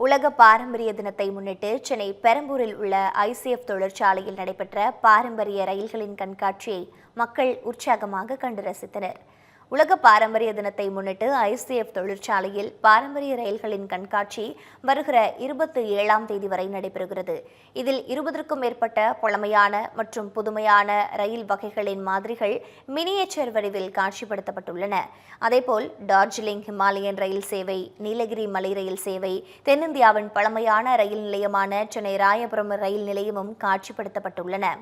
உலக பாரம்பரிய தினத்தை முன்னிட்டு சென்னை பெரம்பூரில் உள்ள ஐசிஎஃப் தொழிற்சாலையில் நடைபெற்ற பாரம்பரிய ரயில்களின் கண்காட்சியை மக்கள் உற்சாகமாக கண்டு ரசித்தனர். உலக பாரம்பரிய தினத்தை முன்னிட்டு ஐசிஎஃப் தொழிற்சாலையில் பாரம்பரிய ரயில்களின் கண்காட்சி வருகிற 27ஆம் தேதி வரை நடைபெறுகிறது. இதில் 20க்கும் மேற்பட்ட பழமையான மற்றும் புதுமையான ரயில் வகைகளின் மாதிரிகள் மினியேச்சர் வடிவில் காட்சிப்படுத்தப்பட்டுள்ளன. அதேபோல் டார்ஜிலிங் ஹிமாலயன் ரயில் சேவை, நீலகிரி மலை ரயில் சேவை, தென்னிந்தியாவின் பழமையான ரயில் நிலையமான சென்னை ராயபுரம் ரயில் நிலையமும் காட்சிப்படுத்தப்பட்டுள்ளன.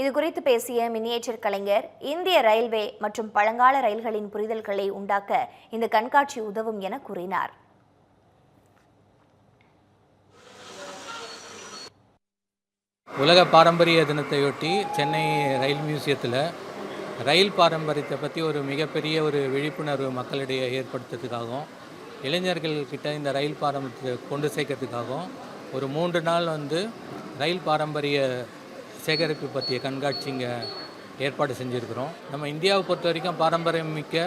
இதுகுறித்து பேசிய மினியேச்சர் கலைஞர், இந்திய ரயில்வே மற்றும் பழங்கால ரயில்களின் புரிதல்களை உண்டாக்க இந்த கண்காட்சி உதவும் என கூறினார். உலக பாரம்பரிய தினத்தையொட்டி சென்னை ரயில் மியூசியத்தில் ரயில் பாரம்பரியத்தை பற்றி ஒரு மிகப்பெரிய ஒரு விழிப்புணர்வு மக்களிடையே ஏற்படுத்துறதுக்காகவும் இளைஞர்கள்கிட்ட இந்த ரயில் பாரம்பரியத்தை கொண்டு சேர்க்கறதுக்காகவும் ஒரு 3 நாள் ரயில் பாரம்பரிய சேகரிப்பு பற்றிய கண்காட்சி இங்கே ஏற்பாடு செஞ்சுருக்கிறோம். நம்ம இந்தியாவை பொறுத்த வரைக்கும் பாரம்பரியம் மிக்க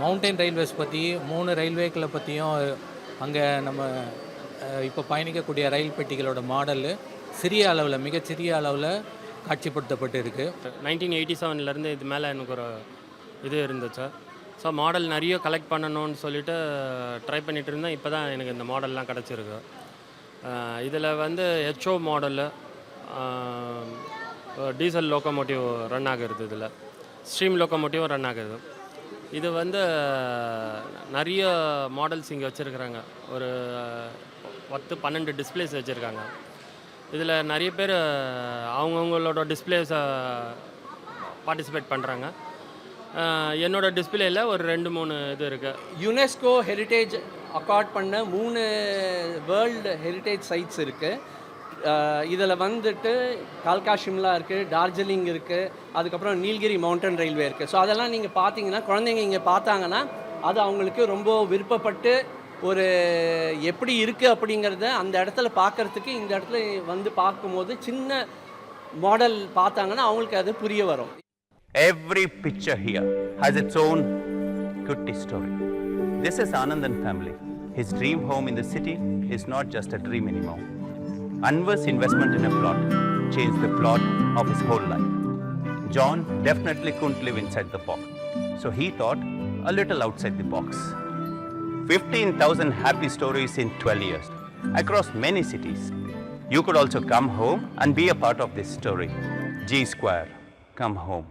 மவுண்டைன் ரயில்வேஸ் பற்றி 3 ரயில்வேக்களை பற்றியும் அங்கே நம்ம இப்போ பயணிக்கக்கூடிய ரயில் பெட்டிகளோட மாடலு சிறிய அளவில் மிகச்சிறிய அளவில் காட்சிப்படுத்தப்பட்டு இருக்குது. 1987 இது மேலே எனக்கு ஒரு இது இருந்துச்சு. ஸோ மாடல் நிறைய கலெக்ட் பண்ணணும்னு சொல்லிட்டு ட்ரை பண்ணிகிட்டு இருந்தேன். இப்போ தான் எனக்கு இந்த மாடல்லாம் கிடச்சிருக்கு. இதில் HO model, diesel locomotive run ஆகிறது, இதில் ஸ்ட்ரீம் லோக்கோமோட்டிவும் ரன் ஆகுது. இது நிறைய மாடல்ஸ் இங்கே வச்சுருக்குறாங்க. ஒரு 10-12 டிஸ்பிளேஸ் வச்சுருக்காங்க. இதில் நிறைய பேர் அவங்கவுங்களோட டிஸ்பிளேஸை பார்ட்டிசிபேட் பண்ணுறாங்க. என்னோட டிஸ்பிளேயில் ஒரு 2-3 இது இருக்குது. யுனெஸ்கோ ஹெரிட்டேஜ் அக்கார்ட் பண்ண 3 வேர்ல்டு ஹெரிட்டேஜ் சைட்ஸ் இருக்குது. இதில் கால்கா ஷிம்லா இருக்குது, டார்ஜிலிங் இருக்குது, அதுக்கப்புறம் நீலகிரி மவுண்டன் ரயில்வே இருக்குது. ஸோ அதெல்லாம் நீங்கள் பார்த்தீங்கன்னா, குழந்தைங்க இங்கே பார்த்தாங்கன்னா அது அவங்களுக்கு ரொம்ப விருப்பப்பட்டு ஒரு எப்படி இருக்குது அப்படிங்கிறத அந்த இடத்துல பார்க்குறதுக்கு இந்த இடத்துல பார்க்கும்போது சின்ன மாடல் பார்த்தாங்கன்னா அவங்களுக்கு அது புரிய வரும். Every picture here has its own kutti story. This is Anandan family. His dream home in the city is not just a dream anymore. Anwar's investment in a plot changed the plot of his whole life. John definitely couldn't live inside the box, so he thought a little outside the box. 15,000 happy stories in 12 years across many cities. You could also come home and be a part of this story. G Square, come home.